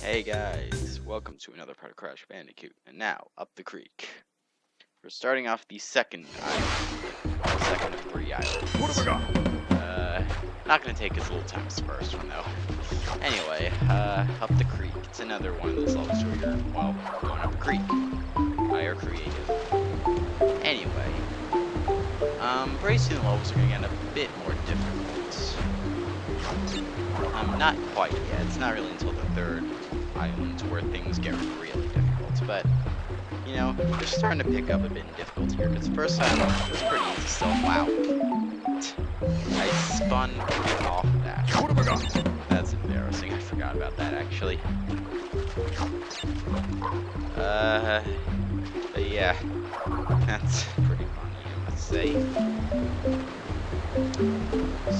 Hey guys, welcome to another part of Crash Bandicoot, and now, up the creek. We're starting off the second island, the second of 3 islands. What have we got? Not gonna take as little time as the first one though. Anyway, up the creek, it's another one of those levels where you're, well, going up a creek. Fire creative. Anyway, pretty soon the levels are gonna get a bit more difficult. Not quite yet, it's not really until the third island where things get really difficult, but you know, they're starting to pick up a bit in difficulty here, because the first time it was pretty easy still. Wow. I spun right off of that. What have we got? That's embarrassing, I forgot about that actually. But yeah, that's pretty funny, I must say.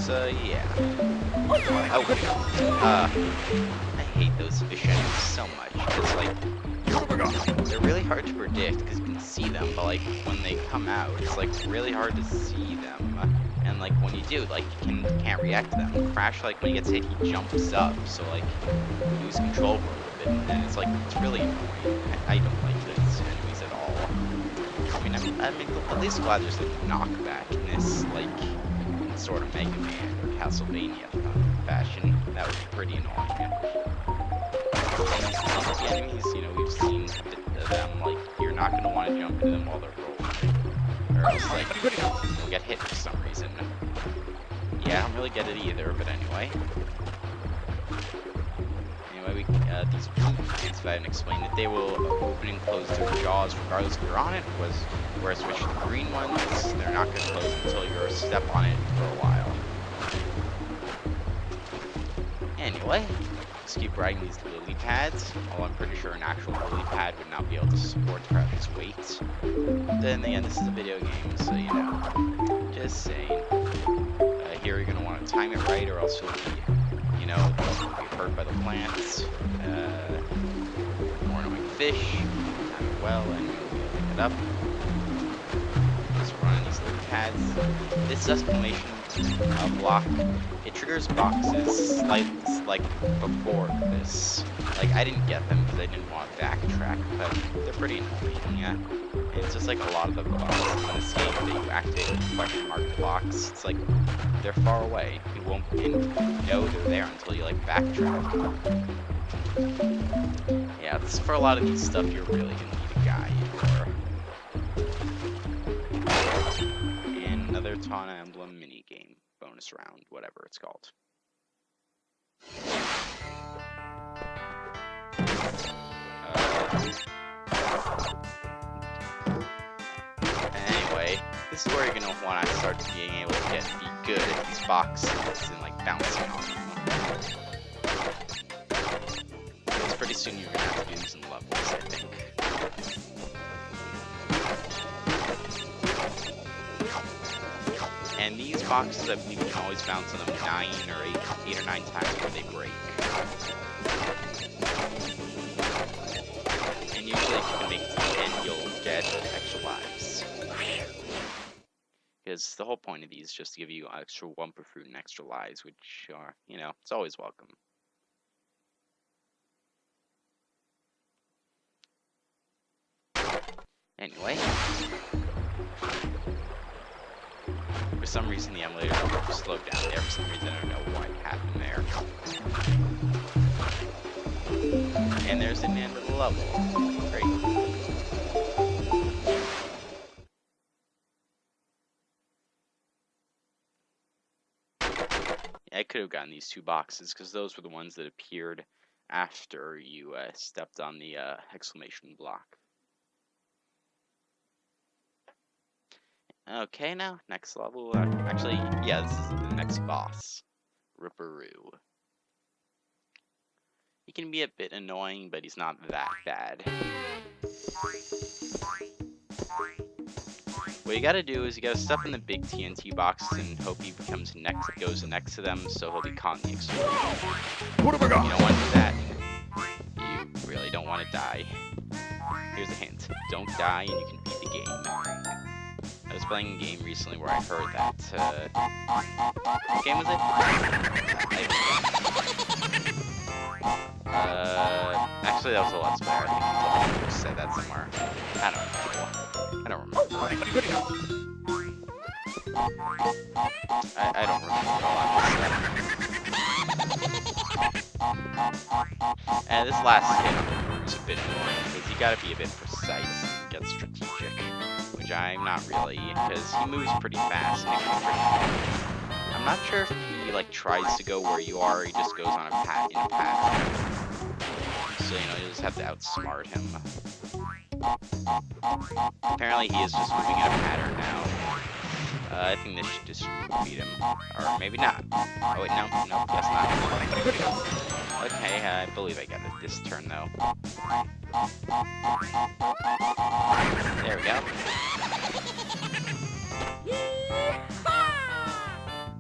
So yeah. Oh, I hate those fish enemies so much. It's like, they're really hard to predict because you can see them, but like when they come out, it's like really hard to see them. And like when you do, like you can't react to them. Crash, like when he gets hit, he jumps up, so like you lose control for a little bit, and it's like it's really annoying. I don't like those enemies at all. I mean, I'm at least glad there's a knockback in this, like sort of Mega Man or Castlevania fashion. That would be pretty annoying. And some of the enemies, you know, we've seen a bit of them, like, you're not going to want to jump into them while they're rolling. Or else, like, you'll get hit for some reason. Yeah, I don't really get it either, but anyway. Anyway, these blue plants, if I haven't explained it, they will open and close their jaws regardless if you're on it, whereas with the green ones, they're not going to close until you're a step on it for a while. Anyway, let's keep riding these lily pads, although I'm pretty sure an actual lily pad would not be able to support Crash's weight. Then again, this is a video game, so you know, just saying. Here you're going to want to time it right, or else you'll be, you know, be hurt by the plants. More annoying fish. Time it well, and you'll be able to pick it up. Just run these little pads. This exclamation block, it triggers boxes like before this. Like, I didn't get them because I didn't want to backtrack, but they're pretty annoying, yeah. And it's just like a lot of the boxes on this game that you activate the question mark box. It's like, they're far away. You won't know they're there until you, like, backtrack. Yeah, this, for a lot of these stuff, you're really gonna need a guide for. And another Tana Emblem minigame. Bonus round, whatever it's called. Anyway, this is where you're gonna want to start being able to be good at these boxes and like bouncing on them. Because pretty soon you're gonna have to do these in levels, I think. And these boxes, I believe, you can always bounce on them 8 or 9 times before they break. And usually if you can make it to the end, you'll get extra lives. Because the whole point of these is just to give you extra Wumpa Fruit and extra lives, which are, you know, it's always welcome. Anyway. For some reason the emulator slowed down there. For some reason I don't know what happened there. And there's the end of the level. Great. Yeah, I could have gotten these 2 boxes because those were the ones that appeared after you stepped on the exclamation block. Okay, now, next level, actually, yeah, this is the next boss, Ripperoo. He can be a bit annoying, but he's not that bad. What you gotta do is you gotta step in the big TNT boxes and hope he goes next to them, so he'll be caught in the explosion. What have we got? You don't want to do that. You really don't want to die. Here's a hint. Don't die and you can beat the game. I was playing a game recently where I heard that, what game was it? Actually, that was a Let's Play. I think I said that somewhere. I don't know. I don't remember. I don't remember a lot of stuff. And this last hit is a bit annoying because you gotta be a bit precise and get strategic, which I'm not really, because he moves pretty fast and it can be pretty hard. I'm not sure if he like tries to go where you are, or he just goes on a pattern. So you know, you just have to outsmart him. Apparently he is just moving in a pattern now. I think this should just beat him. Or maybe not. Oh wait, no, guess not. Okay, I believe I got it this turn though. There we go.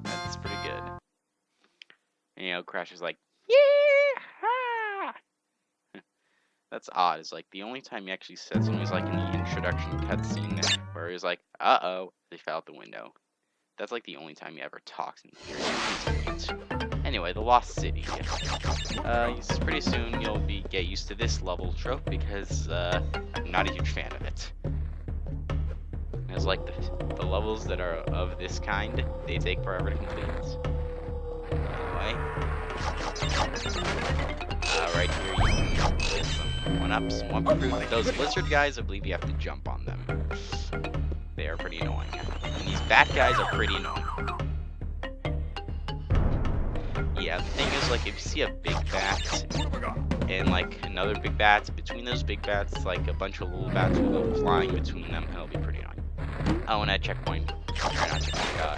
That's pretty good. And, you know, Crash is like, yeah! That's odd. It's like the only time he actually said something was like in the introduction cutscene where he was like, uh-oh, they fell out the window. That's like the only time he ever talks in the Anyway, the Lost City. Pretty soon you'll get used to this level trope because I'm not a huge fan of it. It's like the levels that are of this kind, they take forever to complete. Anyway. Right here you can get some one-ups, one-up. Those lizard guys, I believe you have to jump on them. They are pretty annoying. And these bat guys are pretty annoying. Yeah, the thing is, like, if you see a big bat and, like, another big bat, between those big bats, like, a bunch of little bats will go flying between them, and it'll be pretty annoying. Oh, and at checkpoint,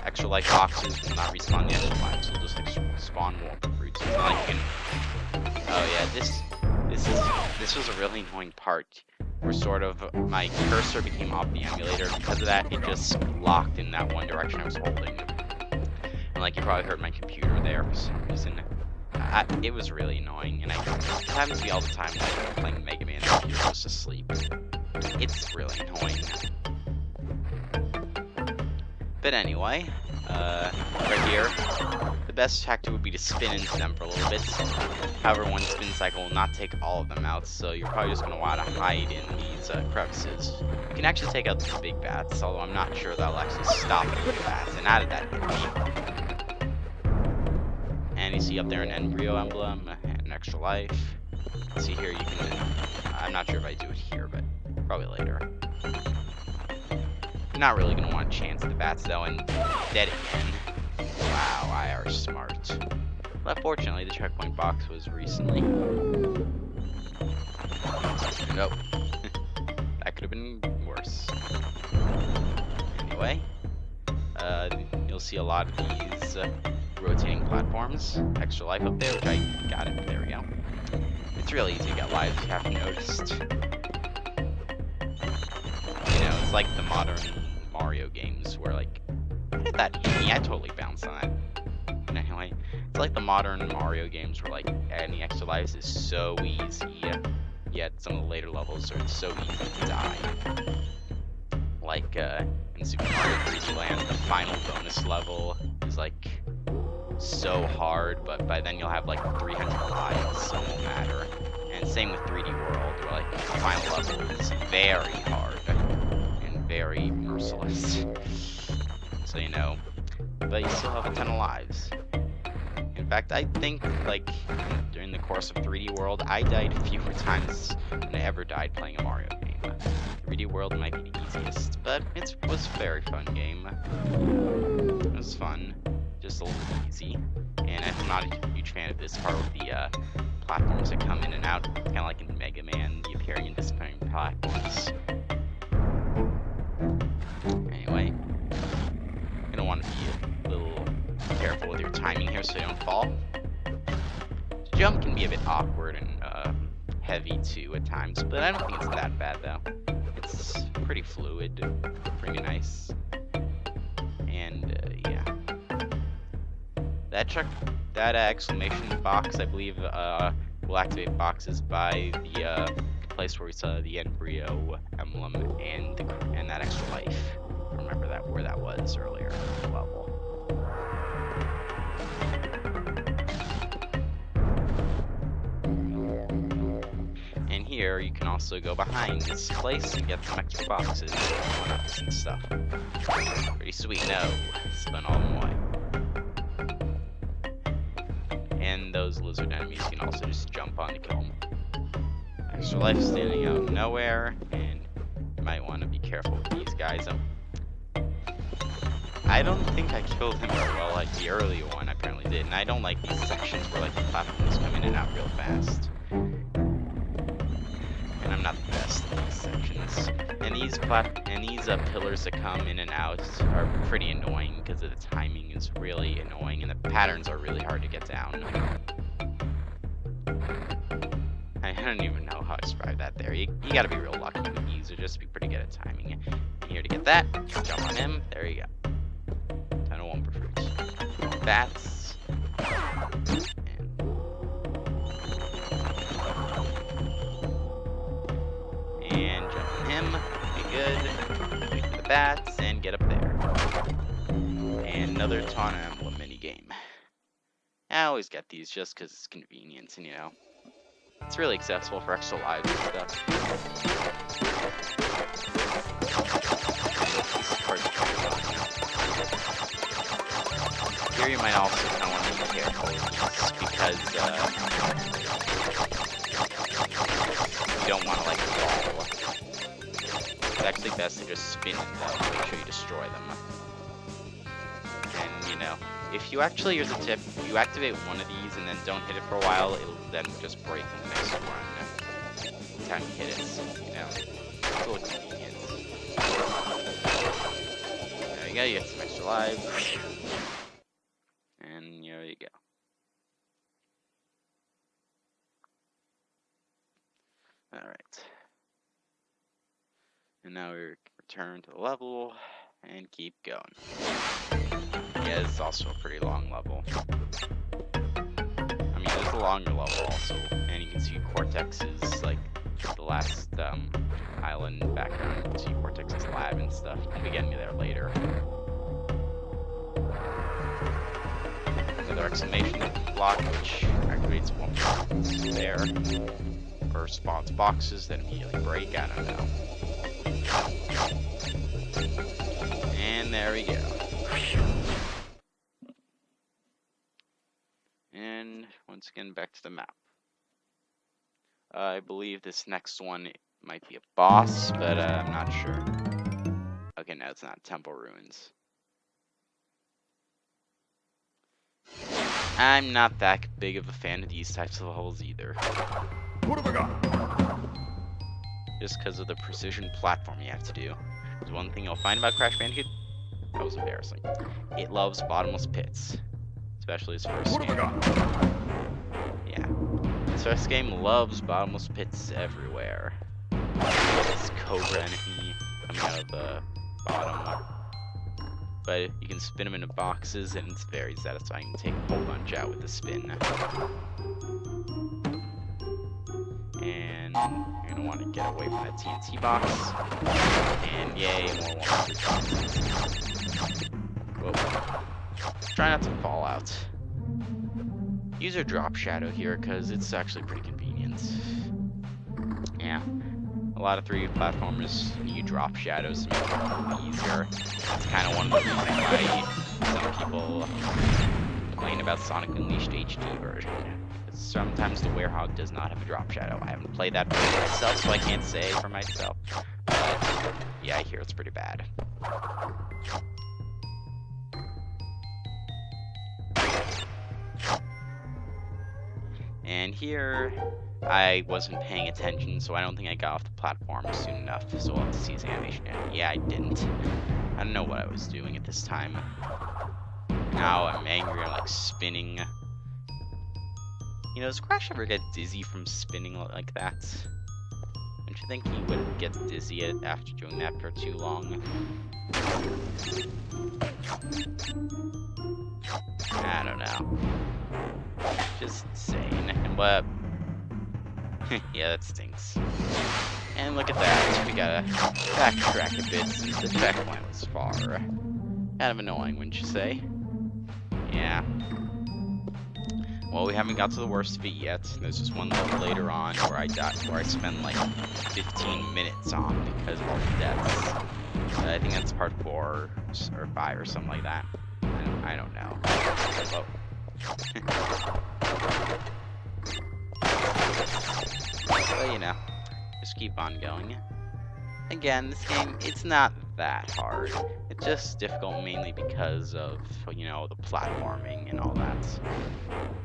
extra life boxes will not respawn the extra life, so just, like, spawn more fruits. It's not like you can... Oh, yeah, this was a really annoying part, where sort of my cursor became off the emulator. Because of that, it just locked in that one direction I was holding. And like you probably heard my computer there for some reason. It was really annoying, and it happens to me all the time when I'm playing Mega Man and the computer goes to sleep. It's really annoying. But anyway, right here, the best tactic would be to spin into them for a little bit. However, one spin cycle will not take all of them out, so you're probably just going to want to hide in these crevices. You can actually take out the big bats, although I'm not sure that'll actually stop the big bats, and out of that hit. And you see up there an embryo emblem, and an extra life. See here, you can, I'm not sure if I do it here, but probably later. You're not really going to want to chance the bats though, and dead again. Wow, I are smart. But fortunately, the checkpoint box was recently. Nope. That could have been worse. Anyway, you'll see a lot of these rotating platforms. Extra life up there, which I got it. There we go. It's really easy to get lives, if you haven't noticed. You know, it's like the modern Mario games where, like, hit that easy. I totally bounced on that. But anyway, it's like the modern Mario games where, like, adding extra lives is so easy. Yet some of the later levels are so easy to die. Like, in Super Mario 3D Land, the final bonus level is, like, so hard, but by then you'll have, like, 300 lives, so it won't matter. And same with 3D World, where, like, the final level is very hard and very merciless. So, you know, but you still have a ton of lives. In fact, I think, like, during the course of 3D World, I died fewer times than I ever died playing a Mario game. 3D World might be the easiest, but it was a very fun game. It was fun, just a little easy. And I'm not a huge fan of this part with the platforms that come in and out, kind of like in Mega Man, the appearing and disappearing platforms. Anyway, you're gonna want to be a little careful with your timing here so you don't fall. The jump can be a bit awkward and heavy too at times, but I don't think it's that bad though. It's pretty fluid, pretty nice, and yeah. That exclamation box, I believe, will activate boxes by the place where we saw the embryo emblem and that extra life. Remember where that was earlier in the level. here, you can also go behind this place and get some extra boxes and one-ups and stuff. Pretty sweet. No, spun all them away. And those lizard enemies, you can also just jump on to kill them. Extra life standing out of nowhere, and you might want to be careful with these guys. I don't think I killed him very well, like the earlier one I apparently did, and I don't like these sections where like the platforms come in and out real fast. And I'm not the best at these sections. And these pillars that come in and out are pretty annoying because the timing is really annoying and the patterns are really hard to get down. I don't even know how to describe that there. You gotta be real lucky with these or just be pretty good at timing. And here to get that, jump on him, there you go. 10 of Wumper fruits. Bats. And jump on him, be good. Wait for the bats, and get up there. And another Taunt Emblem minigame. I always get these just because it's convenient and, you know, it's really accessible for extra lives and stuff. Here you might also kind of want to be careful because you don't want to like fall. It's actually best to just spin them though, make sure you destroy them. And you know, if you actually, here's a tip, if you activate one of these and then don't hit it for a while, it'll then just break in the next one. Every time you hit it, you know, it's a little convenient. There you go, you get some extra lives. And there you go. Alright. And now we return to the level and keep going. Yeah, it's also a pretty long level. I mean, there's a longer level also, and you can see Cortex's, like, the last island background. You can see Cortex's lab and stuff. We'll be getting there later. Another exclamation block, which activates one box there, or spawns boxes that immediately break. I don't know. And there we go. And once again, back to the map. I believe this next one might be a boss, but I'm not sure. Okay, no, it's not. Temple Ruins. I'm not that big of a fan of these types of levels either. What have I got? Just because of the precision platform you have to do. There's one thing you'll find about Crash Bandicoot. That was embarrassing. It loves bottomless pits. Especially its first game. Yeah. Its first game loves bottomless pits everywhere. This Cobra enemy coming out of the bottom. But you can spin them into boxes, and it's very satisfying to take a whole bunch out with the spin. And you're gonna want to get away from that TNT box. And yay, more boxes. Whoa. Try not to fall out. Use your drop shadow here, because it's actually pretty convenient. Yeah. A lot of 3D platformers need drop shadows to make it a little easier. That's kind of one of the reasons why some people complain about Sonic Unleashed HD version. Sometimes the Werehog does not have a drop shadow. I haven't played that for myself, so I can't say for myself. But yeah, I hear it's pretty bad. And here, I wasn't paying attention, so I don't think I got off the platform soon enough, so we'll have to see his animation. Yeah, I didn't. I don't know what I was doing at this time. Now I'm angry, I'm like spinning. You know, does Crash ever get dizzy from spinning like that? Don't you think he would get dizzy after doing that for too long? I don't know. Just saying. And what? Yeah, that stinks. And look at that. We gotta backtrack a bit since the checkpoint was far. Kind of annoying, wouldn't you say? Yeah. Well, we haven't got to the worst feat yet. There's just one level later on where I spend like 15 minutes on because of all the deaths. I think that's part 4 or 5 or something like that. I don't know. But you know, just keep on going. Again, this game, it's not that hard. It's just difficult mainly because of, you know, the platforming and all that.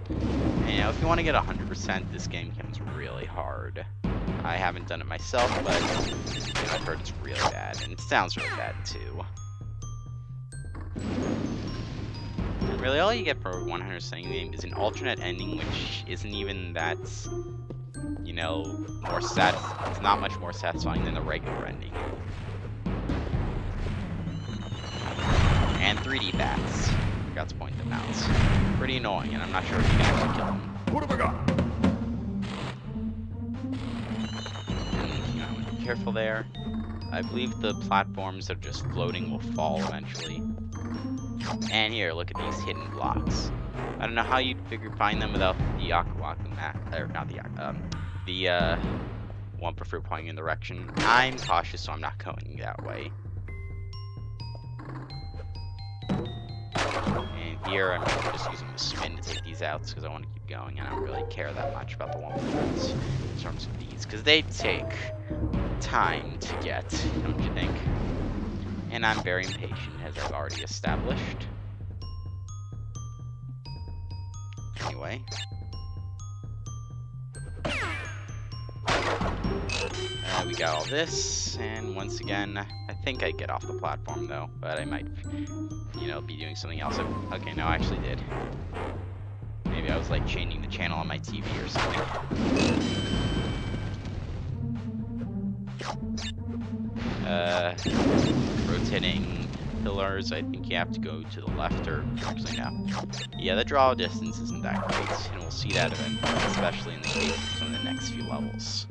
And, you know, if you want to get 100%, this game becomes really hard. I haven't done it myself, but you know, I've heard it's really bad, and it sounds really bad too. And really, all you get for 100% the game is an alternate ending, which isn't even that, you know, it's not much more satisfying than the regular ending. And 3D bats. Forgot to point them out. Pretty annoying, and I'm not sure if you can actually kill them. And, you know, be careful there. I believe the platforms that are just floating will fall eventually. And here, look at these hidden blocks. I don't know how you'd find them without the Aquawaku map, or not the one prefer pointing in the direction. I'm cautious, so I'm not going that way. And here, I'm just using the spin to take these out because I want to keep going, and I don't really care that much about the one in terms of these, because they take time to get, don't you think? And I'm very impatient, as I've already established. Anyway. We got all this, and once again, I think I get off the platform though, but I might, you know, be doing something else. Okay, no, I actually did. Maybe I was like changing the channel on my TV or something. Rotating pillars, I think you have to go to the left, or actually no. Yeah, the draw distance isn't that great, and we'll see that event, especially in the case of some of the next few levels.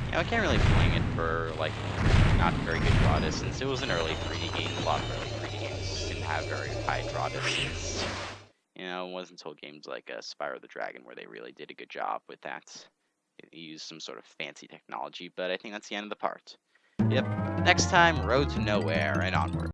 You know, I can't really blame it for, like, not very good draw distance. It was an early 3D game. A lot of early 3D games didn't have very high draw distance. You know, it wasn't until games like Spyro the Dragon where they really did a good job with that. They used some sort of fancy technology, but I think that's the end of the part. Yep, next time, Road to Nowhere and onward.